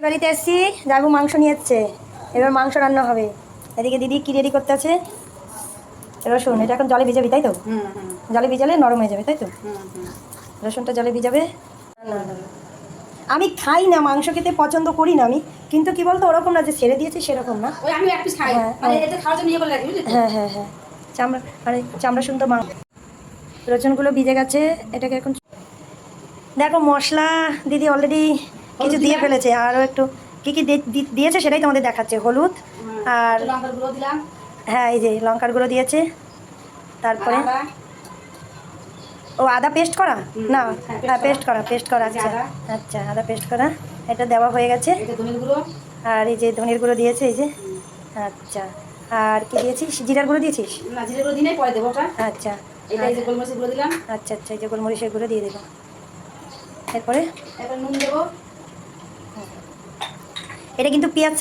বাড়িতে এসেছি, যাবো মাংস নিয়ে এসছে, এবার মাংস রান্না হবে। এদিকে দিদি কি রেডি করতে আছে? রসুন, এটা এখন জলে ভিজাবি তাই তো? জলে ভিজালে নরম হয়ে যাবে তাই তো? রসুনটা জলে ভিজাবে। আমি খাই না, মাংস খেতে পছন্দ করি না আমি, কিন্তু কি বলতো ওরকম না যে ছেড়ে দিয়েছি সেরকম না। হ্যাঁ হ্যাঁ হ্যাঁ, চামড়া, আরে চামড়া শুনতো মা। রসুনগুলো ভিজে গেছে, এটাকে এখন দেখো মশলা দিদি অলরেডি কিছু দিয়ে ফেলেছে, আরও একটু কী কী দিয়েছে সেটাই তোমাদের দেখাচ্ছে। হলুদ আর হ্যাঁ এই যে লঙ্কার গুঁড়ো দিয়েছে, তারপরে ও আদা পেস্ট করা, না হ্যাঁ পেস্ট করা আচ্ছা আচ্ছা, আদা পেস্ট করা এটা দেওয়া হয়ে গেছে। আর এই যে ধনের গুঁড়ো দিয়েছে এই যে, আচ্ছা আর কি দিয়েছিস? জিরার গুঁড়ো দিয়েছিস? না, জিরার গুঁড়ো দিই পরে দেবো ওটা। আচ্ছা এই যে গোলমরিচের গুঁড়ো দিলাম। আচ্ছা আচ্ছা, এই যে গোলমরিচের গুঁড়ো দিয়ে দিলাম। এরপরে নুন দেবো। এটা কিন্তু পেঁয়াজ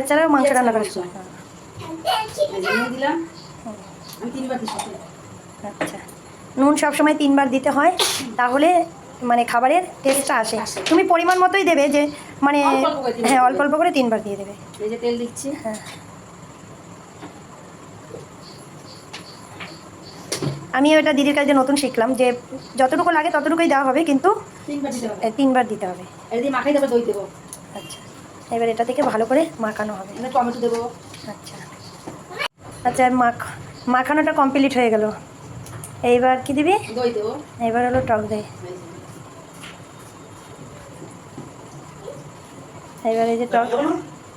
ছাড়াও মাংস রান্না করার সময় নুন দিলাম আমি 3 বার দিচ্ছি। আচ্ছা, নুন সবসময় 3 বার দিতে হয়, তাহলে মানে খাবারের টেস্টটা আসে। তুমি পরিমাণ মতোই দেবে, যে মানে হ্যাঁ অল্প অল্প করে 3 বার দিয়ে দেবে। এই যে তেল দিচ্ছি। হ্যাঁ, আমি এটা দিদির কাছে নতুন শিখলাম যে যতটুকু লাগে ততটুকুই দেওয়া হবে, কিন্তু 3 বার দিতে হবে। এদিকে মাখাই দেবো, দই দেবো। আচ্ছা, এবার এটা থেকে ভালো করে মাখানো হবে। টমেটো দেবো। আচ্ছা আচ্ছা, মাখানোটা কমপ্লিট হয়ে গেল, এইবার কি দিবি? দই দেবো। এবার হলো টক দই। এবার এই যে টক,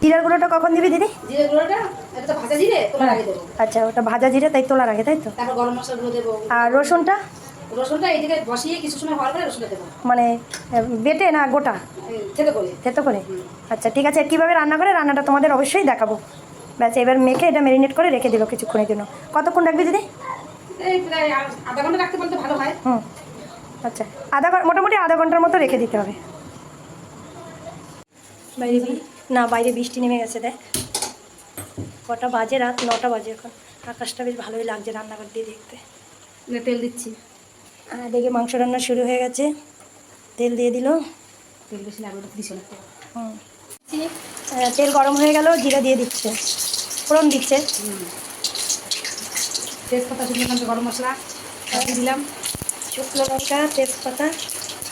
জিরার গুঁড়োটা কখন দিবি দিদি? জিরে গুঁড়োটা এটা তো ভাজা জিরে, তোলার আগে দেবো। আচ্ছা, ওটা ভাজা জিরে তাই তোলার আগে তাই তো? তারপর গরম মশলা গুঁড়ো দেবো। আর রসুনটা? রসুনটা এইদিকে বসিয়ে কিছু সময় হওয়ার পরে রসুনটা দেবো। মানে বেটে না গোটা? থেতো করে। আচ্ছা ঠিক আছে, কীভাবে রান্না করে রান্নাটা তোমাদের অবশ্যই দেখাবো। ব্যাস, এবার মেখে এটা ম্যারিনেট করে রেখে দিল কিছুক্ষণের জন্য। কতক্ষণ রাখবি দিদি? এই প্রায় আধা ঘন্টা রাখতে পারলে ভালো হয়। আচ্ছা, মোটামুটি আধা ঘন্টার মতো রেখে দিতে হবে। বাইরে বৃষ্টি নেমে গেছে, দেখ কটা বাজে, রাত 9টা বাজে এখন। আকাশটা বেশ ভালোই লাগছে রান্নাঘর দিয়ে দেখতে। তেল দিচ্ছি। দেখে মাংস রান্না শুরু হয়ে গেছে, তেল দিয়ে দিল। তেল বেশি লাগবে দিস না। তেল গরম হয়ে গেল, জিরা দিয়ে দিচ্ছে, ফোড়ন দিচ্ছে। তেজপাতা, শুকনো লঙ্কা, গরম মশলা দিয়ে দিলাম। শুকনো লঙ্কা, তেজপাতা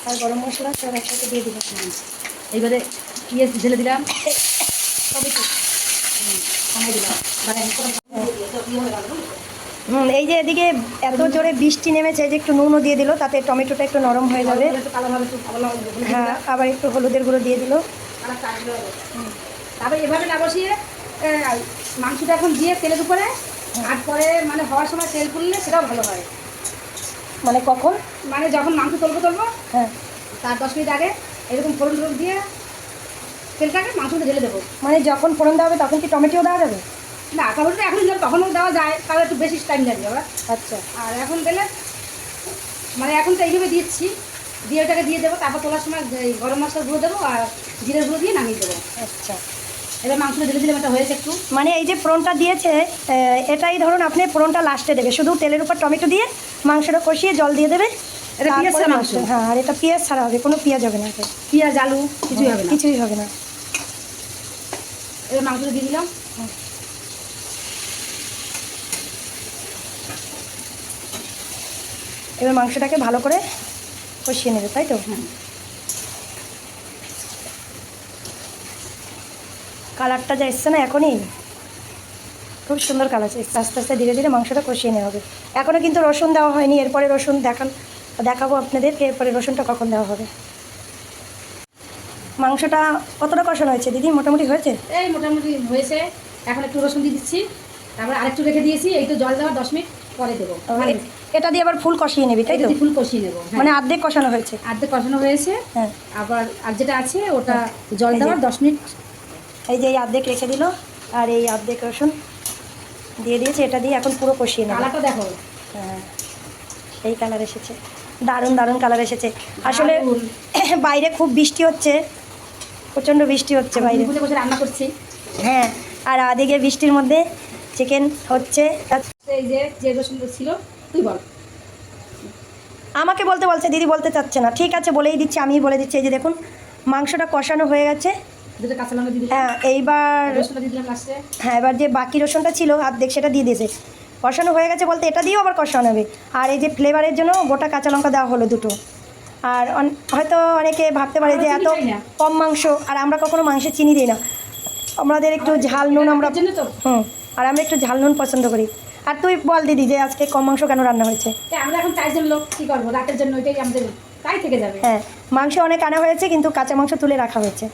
আর গরম মশলা সব একসাথে দিয়ে দিলাম। এইবারে পেঁয়াজ ঢেলে দিলাম, কমাই দিলাম। এই যে এদিকে এত জোরে বৃষ্টি নেমেছে যে একটু নুনও দিয়ে দিল, তাতে টমেটোটা একটু নরম হয়ে যাবে। হ্যাঁ, আবার একটু হলুদের গুঁড়ো দিয়ে দিল। তারপরে এভাবে না বসিয়ে মাংসটা এখন দিয়ে তেলের উপরে, আর পরে মানে হওয়ার সময় তেল পুড়লে সেটাও ভালো হয়। মানে কখন? মানে যখন মাংস তুলবো হ্যাঁ, তার 10 মিনিট আগে এরকম ফোড়ন দিয়ে তেলটাকে মাংসটা ঢেলে দেবো। মানে যখন ফোড়ন দেওয়া হবে তখন কি টমেটোও দেওয়া যাবে? না, টমেটোটা এখন দিলে তখনও দেওয়া যায়, তাহলে একটু বেশি টাইম লাগবে আবার। আচ্ছা, আর এখন দিলে মানে এখন তো এইভাবে দিচ্ছি, দিয়ে ওটাকে দিয়ে দেবো। তারপর তোলার সময় গরম মশলা গুঁড়ো দেবো আর জিরের গুঁড়ো দিয়ে নামিয়ে দেবো। আচ্ছা, এবার মাংসটা ঢেলে দিলে এটা হয়েছে একটু। মানে এই যে ফোড়নটা দিয়েছে, এটাই ধরুন আপনি ফোড়নটা লাস্টে দেবে, শুধু তেলের উপর টমেটো দিয়ে মাংসটা কষিয়ে জল দিয়ে দেবে। এটা পেঁয়াজ ছাড়া মাংস। হ্যাঁ, আর এটা পেঁয়াজ ছাড়া হবে, কোনো পেঁয়াজ হবে না, পেঁয়াজ আলু কিছুই হবে না, কিছুই হবে না। এবার মাংসটা দিয়ে দিলাম। এবার মাংসটাকে ভালো করে কষিয়ে নেবে তাই তো? কালারটা যা এসছে না এখনই, খুব সুন্দর কালার এসছে। আস্তে আস্তে ধীরে ধীরে মাংসটা কষিয়ে নেওয়া হবে। এখনও কিন্তু রসুন দেওয়া হয়নি, এরপরে রসুন দেখাবো আপনাদেরকে, এরপরে রসুনটা কখন দেওয়া হবে। মাংসটা কতটা কষানো হয়েছে দিদি? মোটামুটি হয়েছে? এই মোটামুটি হয়েছে। এখন একটু রসুন দিয়ে দিচ্ছি, তারপর আরেকটু রেখে দিয়েছি। এই তো জল দেওয়ার 10 মিনিট পরে দেবো। এটা দিয়ে আবার ফুল কষিয়ে নেবে তাই তো? ফুল কষিয়ে নেবো, মানে অর্ধেক কষানো হয়েছে? অর্ধেক কষানো হয়েছে। হ্যাঁ, আবার আর যেটা আছে ওটা জল দেওয়ার 10 মিনিট। এই যে এই অর্ধেক রেখে দিল, আর এই অর্ধেক রসুন দিয়ে দিয়েছে, এটা দিয়ে এখন পুরো কষিয়ে নেবে। কালারটা দেখো। হ্যাঁ, এই কালার এসেছে, দারুণ দারুণ কালার এসেছে। আসলে বাইরে খুব বৃষ্টি হচ্ছে, প্রচণ্ড বৃষ্টি হচ্ছে বাইরে, বসে রান্না করছি। হ্যাঁ, আর আদিকে বৃষ্টির মধ্যে চিকেন হচ্ছে। এই যে রসুন ছিল, তুই বল। আমাকে বলতে বলছে, দিদি বলতে চাচ্ছে না। ঠিক আছে, বলেই দিচ্ছি, আমিই বলে দিচ্ছি। এই যে দেখুন মাংসটা কষানো হয়ে গেছে, দুটো কাঁচা লঙ্কা দিয়ে দিলাম, হ্যাঁ এইবার রসুনটা দিয়ে দিলাম লাস্টে। হ্যাঁ এবার যে বাকি রসুনটা ছিল অর্ধেক সেটা দিয়ে দিয়েছে। কষানো হয়ে গেছে বলতে এটা দিয়েও আবার কষানো হবে। আর এই যে ফ্লেভারের জন্য গোটা কাঁচা লঙ্কা দেওয়া হলো দুটো। আর হয়তো অনেকে ভাবতে পারে যে এত কম মাংস, আর আমরা কখনো মাংসে চিনি দিই না, আমাদের একটু ঝাল নুন আমরা জন্য তো আর আমরা একটু ঝাল নুন পছন্দ করি। আর তুই বল দিদি যে আজকে কম মাংস কেন রান্না হয়েছে? আমরা এখন 4 জন লোক, কী করবো, রাতের জন্য ওইটাই আমাদের তাই থেকে যাবে। হ্যাঁ মাংস অনেক আনা হয়েছে কিন্তু কাঁচা মাংস তুলে রাখা হয়েছে।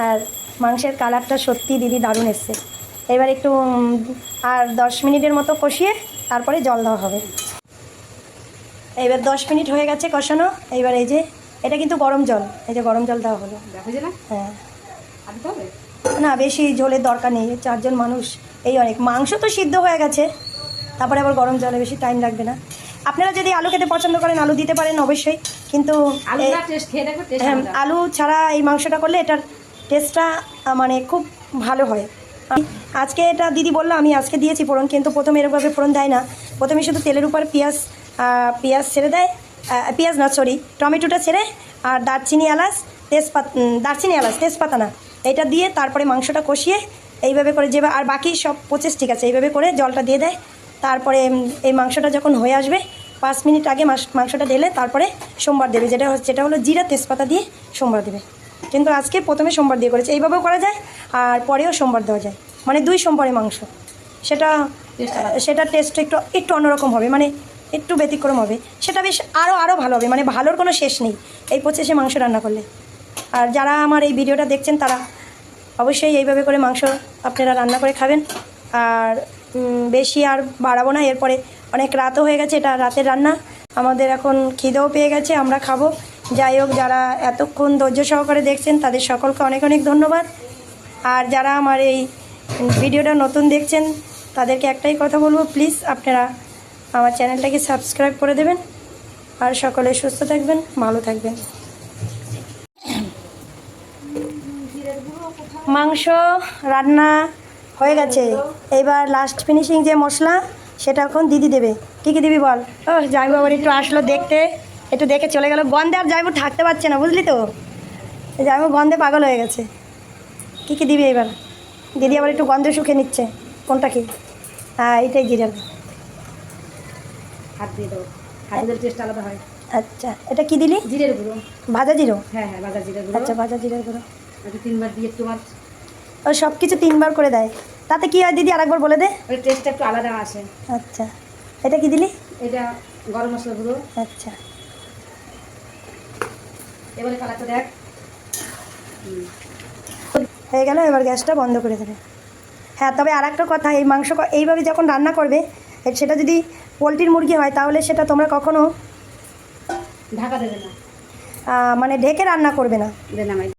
আর মাংসের কালারটা সত্যি দিদি দারুণ এসছে। এবার একটু আর 10 মিনিটের মতো কষিয়ে তারপরে জল দেওয়া হবে। এবার 10 মিনিট হয়ে গেছে কষানো। এইবার এই যে এটা কিন্তু গরম জল, এই যে গরম জল দেওয়া হলো। দেখো যে না, হ্যাঁ আনতে হবে না বেশি ঝোলের দরকার নেই, 4 জন মানুষ এই অনেক। মাংস তো সিদ্ধ হয়ে গেছে, তারপরে আবার গরম জলে বেশি টাইম লাগবে না। আপনারা যদি আলু খেতে পছন্দ করেন আলু দিতে পারেন অবশ্যই, কিন্তু আলুটা টেস্ট খেয়ে দেখো, টেস্ট আলু ছাড়া এই মাংসটা করলে এটার টেস্টটা মানে খুব ভালো হয়। আজকে এটা দিদি বললো, আমি আজকে দিয়েছি ফোড়ন, কিন্তু প্রথমে এরকমভাবে ফোড়ন দেয় না। প্রথমে শুধু তেলের উপর পেঁয়াজ ছেড়ে দেয়, পেঁয়াজ না সরি টমেটোটা ছেড়ে, আর দারচিনি এলাচ তেজপাতা না, এটা দিয়ে তারপরে মাংসটা কষিয়ে এইভাবে করে যেভাবে, আর বাকি সব প্রসেস ঠিক আছে, এইভাবে করে জলটা দিয়ে দেয়। তারপরে এই মাংসটা যখন হয়ে আসবে 5 মিনিট আগে মাংসটা ঢেলে তারপরে সোমবার দেবে, যেটা হলো জিরা তেজপাতা দিয়ে সোমবার দেবে। কিন্তু আজকে প্রথমে সোমবার দিয়ে করেছে, এইভাবেও করা যায় আর পরেও সোমবার দেওয়া যায়, মানে 2 সোমবারে মাংস। সেটা টেস্ট একটু অন্যরকম হবে, মানে একটু ব্যতিক্রম হবে, সেটা বেশ আরও ভালো হবে, মানে ভালোর কোনো শেষ নেই এই প্রসেসে মাংস রান্না করলে। আর যারা আমার এই ভিডিওটা দেখছেন তারা অবশ্যই এইভাবে করে মাংস আপনারা রান্না করে খাবেন। আর বেশি আর বাড়াবো না, এরপরে অনেক রাতও হয়ে গেছে, এটা রাতের রান্না, আমাদের এখন খিদেও পেয়ে গেছে, আমরা খাবো। যাই হোক, যারা এতক্ষণ ধৈর্য সহকারে দেখছেন তাদের সকলকে অনেক অনেক ধন্যবাদ। আর যারা আমার এই ভিডিওটা নতুন দেখছেন তাদেরকে একটাই কথা বলবো, প্লিজ আপনারা আমার চ্যানেলটাকে সাবস্ক্রাইব করে দেবেন। আর সকলে সুস্থ থাকবেন, ভালো থাকবেন। মাংস রান্না হয়ে গেছে, এবার লাস্ট ফিনিশিং যে মশলা সেটা এখন দিদি দেবে। কী কী দিবি বল? ও জামাইবাবু আবার একটু আসলো দেখতে, একটু দেখে চলে গেল, গন্ধে আর জামাইবাবু থাকতে পারছে না, বুঝলি তো, জামাইবাবু গন্ধে পাগল হয়ে গেছে। কী কী দিবি এবার? দিদি আবার একটু গন্ধে শুকে নিচ্ছে। কোনটা কি? হ্যাঁ এটাই জিরা। হাত দিয়ে দাও, হাত দিলে টেস্ট আলাদা হয়। আচ্ছা এটা কি দিলি? জিরের গুঁড়ো। ভাজা জিরো? হ্যাঁ হ্যাঁ, ভাজা জিরের গুঁড়ো। আচ্ছা ভাজা জিরার গুঁড়ো। এটা 3 বার দিয়ে তোমার ও সব কিছু 3 বার করে দেয়, তাতে কি হয় দিদি আরেকবার বলে দে। ওই টেস্টটা একটু আলাদা আসে। আচ্ছা এটা কি দিলি? এটা গরম মশলা গুঁড়ো। আচ্ছা এবারে কালারটা দেখ। হয়ে গেল, এবার গ্যাসটা বন্ধ করে দেবে। হ্যাঁ তবে আর একটা কথা, এই মাংস এইভাবে যখন রান্না করবে, সেটা যদি পোলট্রির মুরগি হয় তাহলে সেটা তোমরা কখনো ঢাকা দেবে না, মানে ঢেকে রান্না করবে না। দেন আমায়।